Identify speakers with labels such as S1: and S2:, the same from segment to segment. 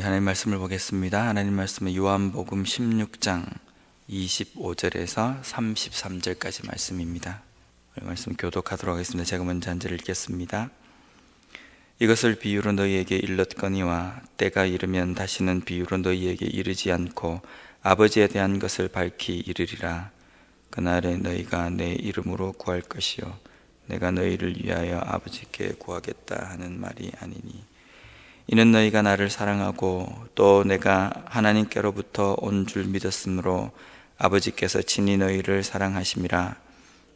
S1: 하나님 말씀을 보겠습니다. 하나님 말씀은 요한복음 16장 25절에서 33절까지 말씀입니다. 말씀 교독하도록 하겠습니다. 제가 먼저 한 절 읽겠습니다. 이것을 비유로 너희에게 일렀거니와 때가 이르면 다시는 비유로 너희에게 이르지 않고 아버지에 대한 것을 밝히 이르리라. 그날에 너희가 내 이름으로 구할 것이요 내가 너희를 위하여 아버지께 구하겠다 하는 말이 아니니, 이는 너희가 나를 사랑하고 또 내가 하나님께로부터 온 줄 믿었으므로 아버지께서 친히 너희를 사랑하심이라.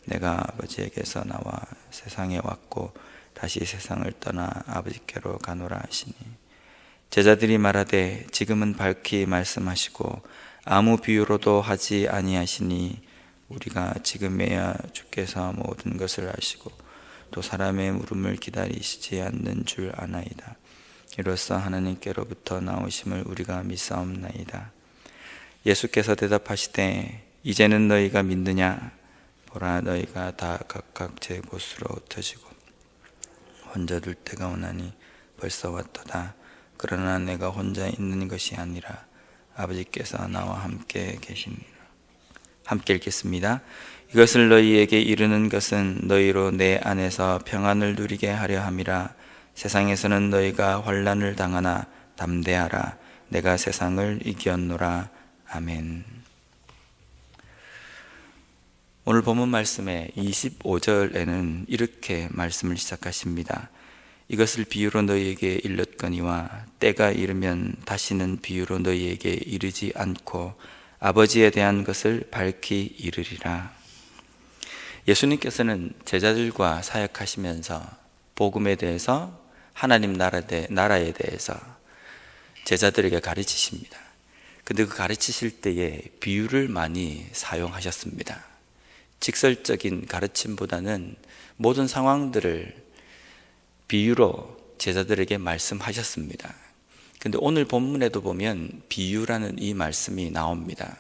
S1: 내가 아버지에게서 나와 세상에 왔고 다시 세상을 떠나 아버지께로 가노라 하시니, 제자들이 말하되 지금은 밝히 말씀하시고 아무 비유로도 하지 아니하시니, 우리가 지금에야 주께서 모든 것을 아시고 또 사람의 물음을 기다리시지 않는 줄 아나이다. 이로써 하나님께로부터 나오심을 우리가 믿사옵나이다. 예수께서 대답하시되 이제는 너희가 믿느냐? 보라, 너희가 다 각각 제 곳으로 흩어지고 혼자 둘 때가 오나니 벌써 왔도다. 그러나 내가 혼자 있는 것이 아니라 아버지께서 나와 함께 계시니라. 함께 읽겠습니다. 이것을 너희에게 이르는 것은 너희로 내 안에서 평안을 누리게 하려 함이라. 세상에서는 너희가 환난을 당하나 담대하라. 내가 세상을 이겼노라. 아멘. 오늘 본문 말씀의 25절에는 이렇게 말씀을 시작하십니다. 이것을 비유로 너희에게 일렀거니와 때가 이르면 다시는 비유로 너희에게 이르지 않고 아버지에 대한 것을 밝히 이르리라. 예수님께서는 제자들과 사역하시면서 복음에 대해서, 하나님 나라에 대해서 제자들에게 가르치십니다. 근데 그 가르치실 때에 비유를 많이 사용하셨습니다. 직설적인 가르침보다는 모든 상황들을 비유로 제자들에게 말씀하셨습니다. 근데 오늘 본문에도 보면 비유라는 이 말씀이 나옵니다.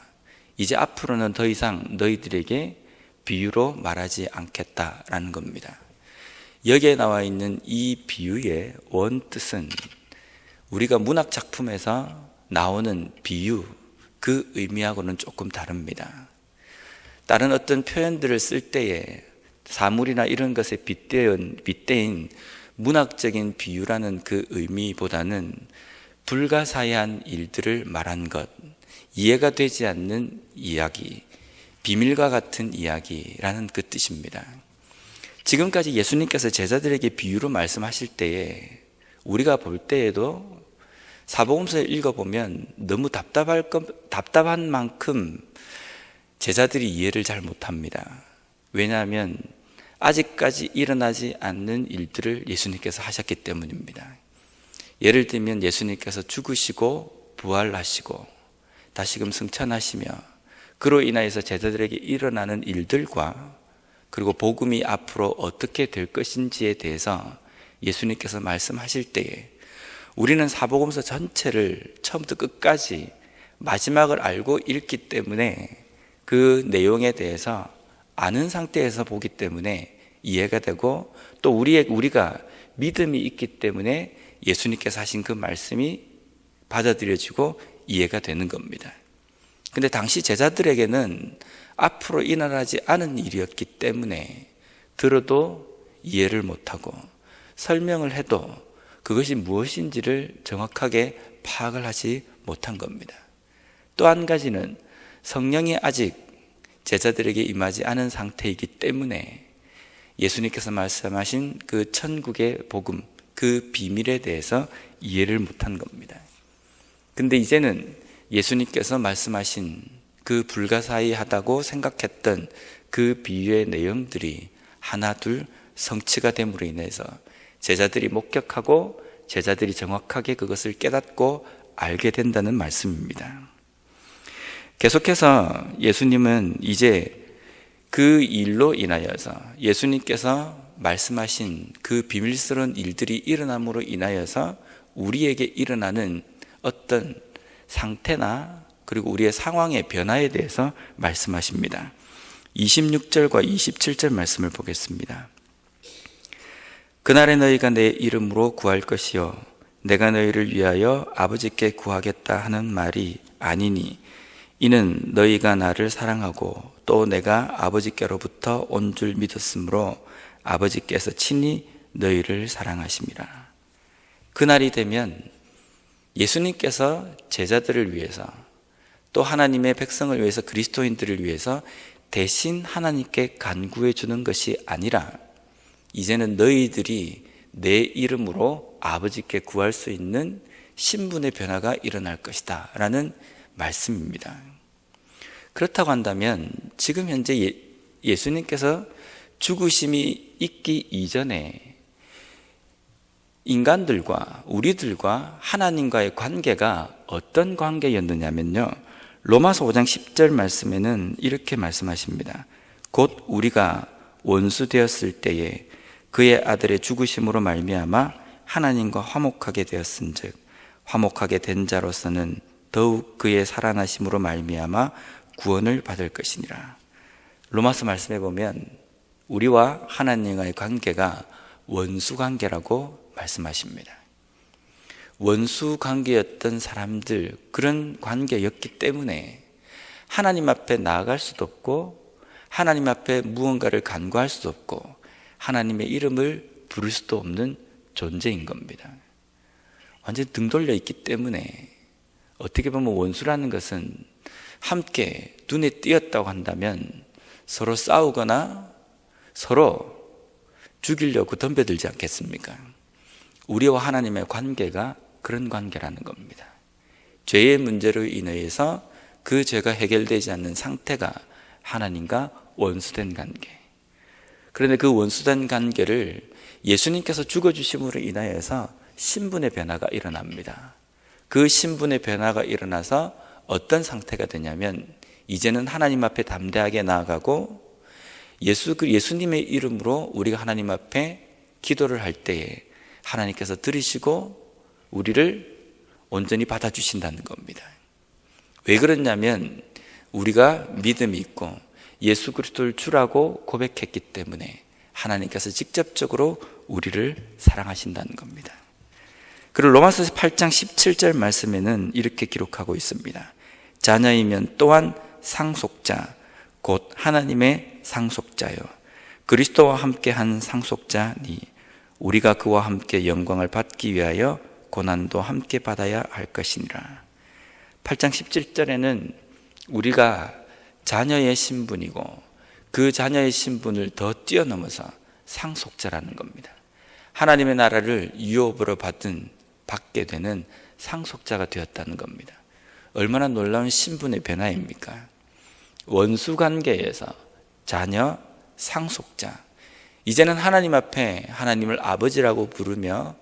S1: 이제 앞으로는 더 이상 너희들에게 비유로 말하지 않겠다라는 겁니다. 여기에 나와 있는 이 비유의 원뜻은 우리가 문학 작품에서 나오는 비유, 그 의미하고는 조금 다릅니다. 다른 어떤 표현들을 쓸 때에 사물이나 이런 것에 빗대인 문학적인 비유라는 그 의미보다는 불가사의한 일들을 말한 것, 이해가 되지 않는 이야기, 비밀과 같은 이야기라는 그 뜻입니다. 지금까지 예수님께서 제자들에게 비유로 말씀하실 때에 우리가 볼 때에도 사복음서를 읽어보면 너무 답답한 만큼 제자들이 이해를 잘 못합니다. 왜냐하면 아직까지 일어나지 않는 일들을 예수님께서 하셨기 때문입니다. 예를 들면 예수님께서 죽으시고 부활하시고 다시금 승천하시며 그로 인하여서 제자들에게 일어나는 일들과 그리고 복음이 앞으로 어떻게 될 것인지에 대해서 예수님께서 말씀하실 때에 우리는 사복음서 전체를 처음부터 끝까지 마지막을 알고 읽기 때문에 그 내용에 대해서 아는 상태에서 보기 때문에 이해가 되고, 또 우리가 믿음이 있기 때문에 예수님께서 하신 그 말씀이 받아들여지고 이해가 되는 겁니다. 근데 당시 제자들에게는 앞으로 일어나지 않은 일이었기 때문에 들어도 이해를 못하고 설명을 해도 그것이 무엇인지를 정확하게 파악을 하지 못한 겁니다. 또 한 가지는 성령이 아직 제자들에게 임하지 않은 상태이기 때문에 예수님께서 말씀하신 그 천국의 복음, 그 비밀에 대해서 이해를 못한 겁니다. 근데 이제는 예수님께서 말씀하신 그 불가사의하다고 생각했던 그 비유의 내용들이 하나 둘 성취가 됨으로 인해서 제자들이 목격하고 제자들이 정확하게 그것을 깨닫고 알게 된다는 말씀입니다. 계속해서 예수님은 이제 그 일로 인하여서, 예수님께서 말씀하신 그 비밀스러운 일들이 일어남으로 인하여서 우리에게 일어나는 어떤 상태나 그리고 우리의 상황의 변화에 대해서 말씀하십니다. 26절과 27절 말씀을 보겠습니다. 그날에 너희가 내 이름으로 구할 것이요 내가 너희를 위하여 아버지께 구하겠다 하는 말이 아니니 이는 너희가 나를 사랑하고 또 내가 아버지께로부터 온 줄 믿었으므로 아버지께서 친히 너희를 사랑하심이라. 그날이 되면 예수님께서 제자들을 위해서 또 하나님의 백성을 위해서 그리스도인들을 위해서 대신 하나님께 간구해 주는 것이 아니라 이제는 너희들이 내 이름으로 아버지께 구할 수 있는 신분의 변화가 일어날 것이다 라는 말씀입니다. 그렇다고 한다면 지금 현재 예수님께서 죽으심이 있기 이전에 인간들과 우리들과 하나님과의 관계가 어떤 관계였느냐면요, 로마서 5장 10절 말씀에는 이렇게 말씀하십니다. 곧 우리가 원수 되었을 때에 그의 아들의 죽으심으로 말미암아 하나님과 화목하게 되었은즉 화목하게 된 자로서는 더욱 그의 살아나심으로 말미암아 구원을 받을 것이니라. 로마서 말씀에 보면 우리와 하나님과의 관계가 원수 관계라고 말씀하십니다. 원수 관계였던 사람들, 그런 관계였기 때문에 하나님 앞에 나아갈 수도 없고 하나님 앞에 무언가를 간구할 수도 없고 하나님의 이름을 부를 수도 없는 존재인 겁니다. 완전히 등 돌려 있기 때문에 어떻게 보면 원수라는 것은 함께 눈에 띄었다고 한다면 서로 싸우거나 서로 죽이려고 덤벼들지 않겠습니까? 우리와 하나님의 관계가 그런 관계라는 겁니다. 죄의 문제로 인해서 그 죄가 해결되지 않는 상태가 하나님과 원수된 관계. 그런데 그 원수된 관계를 예수님께서 죽어주심으로 인하여서 신분의 변화가 일어납니다. 그 신분의 변화가 일어나서 어떤 상태가 되냐면 이제는 하나님 앞에 담대하게 나아가고 예수님의 이름으로 우리가 하나님 앞에 기도를 할 때에 하나님께서 들으시고 우리를 온전히 받아주신다는 겁니다. 왜 그러냐면 우리가 믿음이 있고 예수 그리스도를 주라고 고백했기 때문에 하나님께서 직접적으로 우리를 사랑하신다는 겁니다. 그리고 로마서 8장 17절 말씀에는 이렇게 기록하고 있습니다. 자녀이면 또한 상속자 곧 하나님의 상속자요 그리스도와 함께 한 상속자니 우리가 그와 함께 영광을 받기 위하여 고난도 함께 받아야 할 것이니라. 8장 17절에는 우리가 자녀의 신분이고 그 자녀의 신분을 더 뛰어넘어서 상속자라는 겁니다. 하나님의 나라를 유업으로 받게 되는 상속자가 되었다는 겁니다. 얼마나 놀라운 신분의 변화입니까? 원수 관계에서 자녀, 상속자. 이제는 하나님 앞에 하나님을 아버지라고 부르며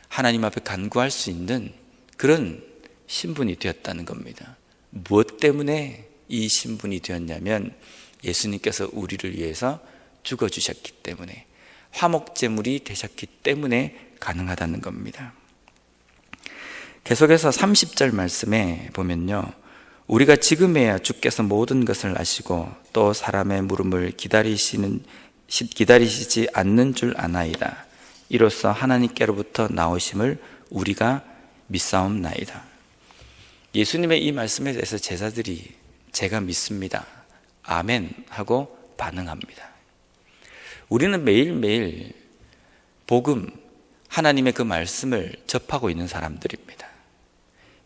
S1: 하나님 앞에 간구할 수 있는 그런 신분이 되었다는 겁니다. 무엇 때문에 이 신분이 되었냐면 예수님께서 우리를 위해서 죽어주셨기 때문에, 화목제물이 되셨기 때문에 가능하다는 겁니다. 계속해서 30절 말씀에 보면요, 우리가 지금에야 주께서 모든 것을 아시고 또 사람의 물음을 기다리시지 않는 줄 아나이다. 이로써 하나님께로부터 나오심을 우리가 믿사옵나이다. 예수님의 이 말씀에 대해서 제자들이 제가 믿습니다, 아멘 하고 반응합니다. 우리는 매일매일 복음, 하나님의 그 말씀을 접하고 있는 사람들입니다.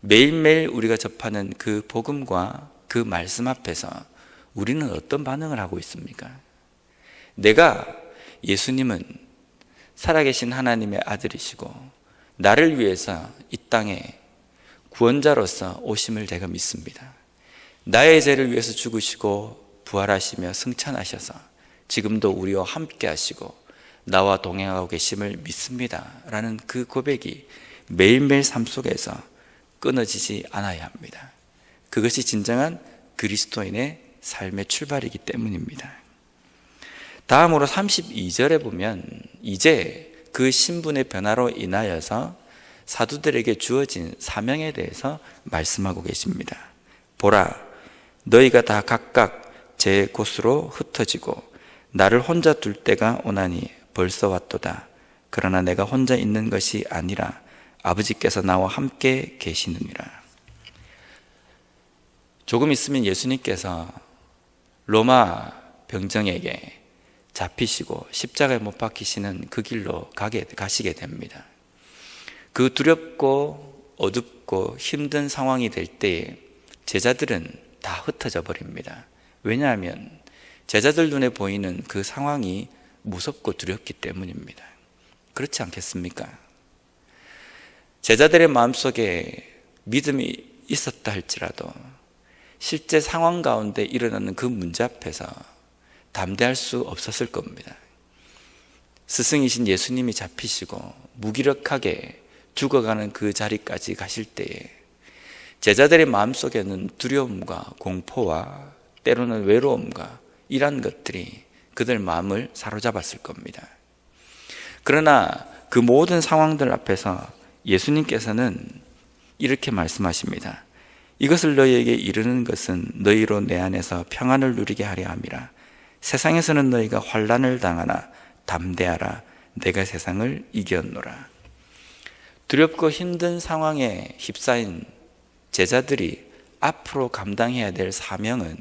S1: 매일매일 우리가 접하는 그 복음과 그 말씀 앞에서 우리는 어떤 반응을 하고 있습니까? 내가 예수님은 살아계신 하나님의 아들이시고 나를 위해서 이 땅에 구원자로서 오심을 제가 믿습니다. 나의 죄를 위해서 죽으시고 부활하시며 승천하셔서 지금도 우리와 함께 하시고 나와 동행하고 계심을 믿습니다 라는 그 고백이 매일매일 삶 속에서 끊어지지 않아야 합니다. 그것이 진정한 그리스도인의 삶의 출발이기 때문입니다. 다음으로 32절에 보면 이제 그 신분의 변화로 인하여서 사도들에게 주어진 사명에 대해서 말씀하고 계십니다. 보라, 너희가 다 각각 제 곳으로 흩어지고 나를 혼자 둘 때가 오나니 벌써 왔도다. 그러나 내가 혼자 있는 것이 아니라 아버지께서 나와 함께 계시느니라. 조금 있으면 예수님께서 로마 병정에게 잡히시고 십자가에 못 박히시는 그 길로 가시게 됩니다. 그 두렵고 어둡고 힘든 상황이 될 때에 제자들은 다 흩어져 버립니다. 왜냐하면 제자들 눈에 보이는 그 상황이 무섭고 두렵기 때문입니다. 그렇지 않겠습니까? 제자들의 마음속에 믿음이 있었다 할지라도 실제 상황 가운데 일어나는 그 문제 앞에서 담대할 수 없었을 겁니다. 스승이신 예수님이 잡히시고 무기력하게 죽어가는 그 자리까지 가실 때에 제자들의 마음속에는 두려움과 공포와 때로는 외로움과 이런 것들이 그들 마음을 사로잡았을 겁니다. 그러나 그 모든 상황들 앞에서 예수님께서는 이렇게 말씀하십니다. 이것을 너희에게 이르는 것은 너희로 내 안에서 평안을 누리게 하려 함이라. 세상에서는 너희가 환난을 당하나 담대하라. 내가 세상을 이겼노라. 두렵고 힘든 상황에 휩싸인 제자들이 앞으로 감당해야 될 사명은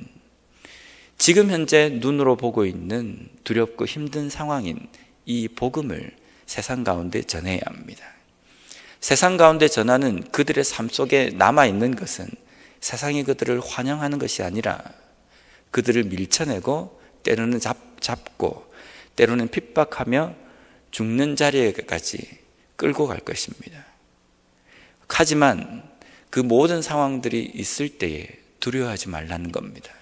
S1: 지금 현재 눈으로 보고 있는 두렵고 힘든 상황인 이 복음을 세상 가운데 전해야 합니다. 세상 가운데 전하는 그들의 삶 속에 남아있는 것은 세상이 그들을 환영하는 것이 아니라 그들을 밀쳐내고 때로는 잡고 때로는 핍박하며 죽는 자리에까지 끌고 갈 것입니다. 하지만 그 모든 상황들이 있을 때에 두려워하지 말라는 겁니다.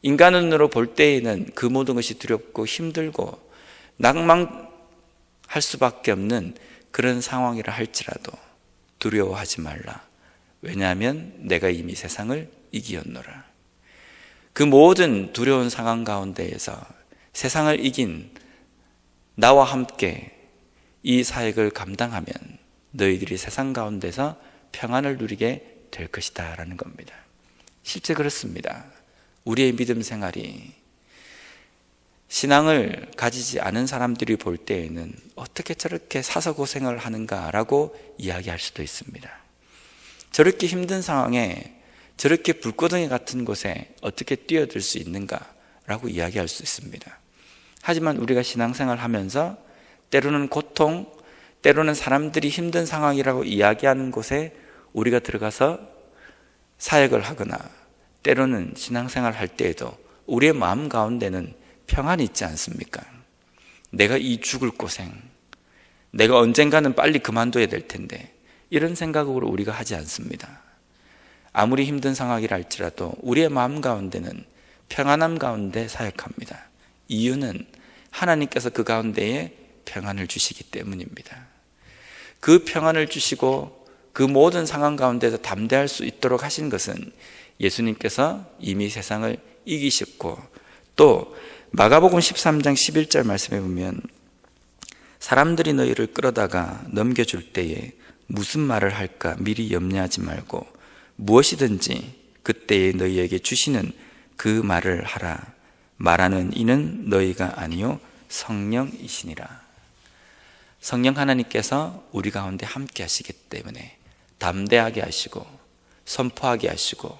S1: 인간 눈으로 볼 때에는 그 모든 것이 두렵고 힘들고 낭망할 수밖에 없는 그런 상황이라 할지라도 두려워하지 말라. 왜냐하면 내가 이미 세상을 이기었노라. 그 모든 두려운 상황 가운데에서 세상을 이긴 나와 함께 이 사역을 감당하면 너희들이 세상 가운데서 평안을 누리게 될 것이다 라는 겁니다. 실제 그렇습니다. 우리의 믿음 생활이 신앙을 가지지 않은 사람들이 볼 때에는 어떻게 저렇게 사서 고생을 하는가라고 이야기할 수도 있습니다. 저렇게 힘든 상황에 저렇게 불구덩이 같은 곳에 어떻게 뛰어들 수 있는가라고 이야기할 수 있습니다. 하지만 우리가 신앙생활을 하면서 때로는 고통, 때로는 사람들이 힘든 상황이라고 이야기하는 곳에 우리가 들어가서 사역을 하거나 때로는 신앙생활을 할 때에도 우리의 마음 가운데는 평안이 있지 않습니까? 내가 이 죽을 고생, 내가 언젠가는 빨리 그만둬야 될 텐데 이런 생각으로 우리가 하지 않습니다. 아무리 힘든 상황이라 할지라도 우리의 마음 가운데는 평안함 가운데 사역합니다. 이유는 하나님께서 그 가운데에 평안을 주시기 때문입니다. 그 평안을 주시고 그 모든 상황 가운데서 담대할 수 있도록 하신 것은 예수님께서 이미 세상을 이기셨고 또 마가복음 13장 11절 말씀에 보면 사람들이 너희를 끌어다가 넘겨줄 때에 무슨 말을 할까 미리 염려하지 말고 무엇이든지 그때에 너희에게 주시는 그 말을 하라. 말하는 이는 너희가 아니요 성령이시니라. 성령 하나님께서 우리 가운데 함께 하시기 때문에 담대하게 하시고 선포하게 하시고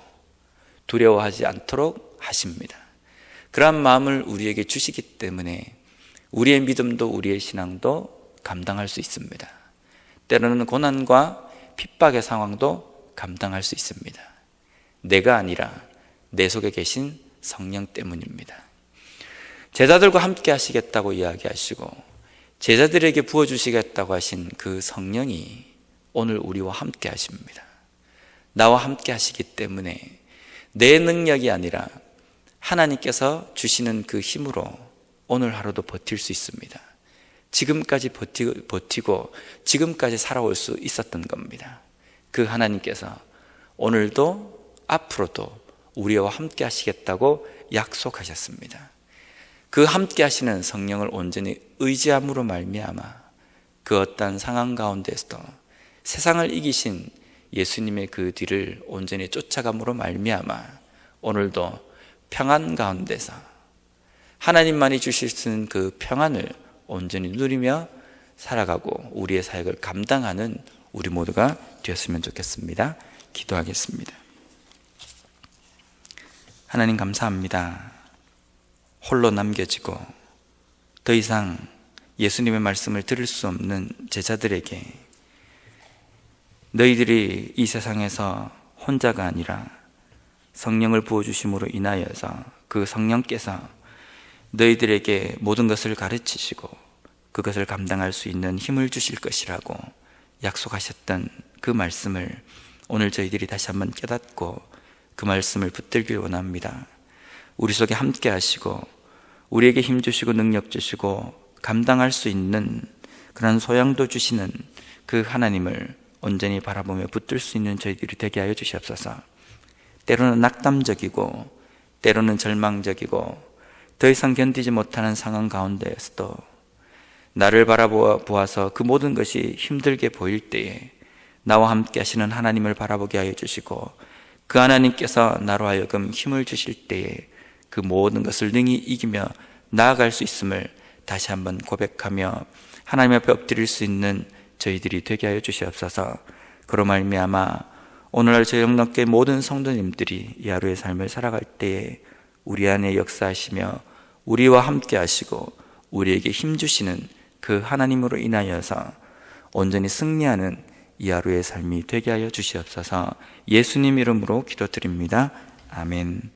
S1: 두려워하지 않도록 하십니다. 그러한 마음을 우리에게 주시기 때문에 우리의 믿음도 우리의 신앙도 감당할 수 있습니다. 때로는 고난과 핍박의 상황도 감당할 수 있습니다. 내가 아니라 내 속에 계신 성령 때문입니다. 제자들과 함께 하시겠다고 이야기하시고 제자들에게 부어주시겠다고 하신 그 성령이 오늘 우리와 함께 하십니다. 나와 함께 하시기 때문에 내 능력이 아니라 하나님께서 주시는 그 힘으로 오늘 하루도 버틸 수 있습니다. 지금까지 버티고 지금까지 살아올 수 있었던 겁니다. 그 하나님께서 오늘도 앞으로도 우리와 함께 하시겠다고 약속하셨습니다. 그 함께 하시는 성령을 온전히 의지함으로 말미암아 그 어떠한 상황 가운데서도 세상을 이기신 예수님의 그 뒤를 온전히 쫓아감으로 말미암아 오늘도 평안 가운데서 하나님만이 주실 수 있는 그 평안을 온전히 누리며 살아가고 우리의 사역을 감당하는 우리 모두가 되었으면 좋겠습니다. 기도하겠습니다. 하나님 감사합니다. 홀로 남겨지고 더 이상 예수님의 말씀을 들을 수 없는 제자들에게 너희들이 이 세상에서 혼자가 아니라 성령을 부어주심으로 인하여서 그 성령께서 너희들에게 모든 것을 가르치시고 그것을 감당할 수 있는 힘을 주실 것이라고 약속하셨던 그 말씀을 오늘 저희들이 다시 한번 깨닫고 그 말씀을 붙들길 원합니다. 우리 속에 함께 하시고 우리에게 힘 주시고 능력 주시고 감당할 수 있는 그런 소양도 주시는 그 하나님을 온전히 바라보며 붙들 수 있는 저희들이 되게 하여 주시옵소서. 때로는 낙담적이고 때로는 절망적이고 더 이상 견디지 못하는 상황 가운데에서도 나를 바라보아서 그 모든 것이 힘들게 보일 때에 나와 함께 하시는 하나님을 바라보게 하여 주시고 그 하나님께서 나로 하여금 힘을 주실 때에 그 모든 것을 능히 이기며 나아갈 수 있음을 다시 한번 고백하며 하나님 앞에 엎드릴 수 있는 저희들이 되게 하여 주시옵소서. 그로 말미암아 오늘날 저희 영락교회 모든 성도님들이 이 하루의 삶을 살아갈 때에 우리 안에 역사하시며 우리와 함께 하시고 우리에게 힘 주시는 그 하나님으로 인하여서 온전히 승리하는 이 하루의 삶이 되게 하여 주시옵소서. 예수님 이름으로 기도드립니다. 아멘.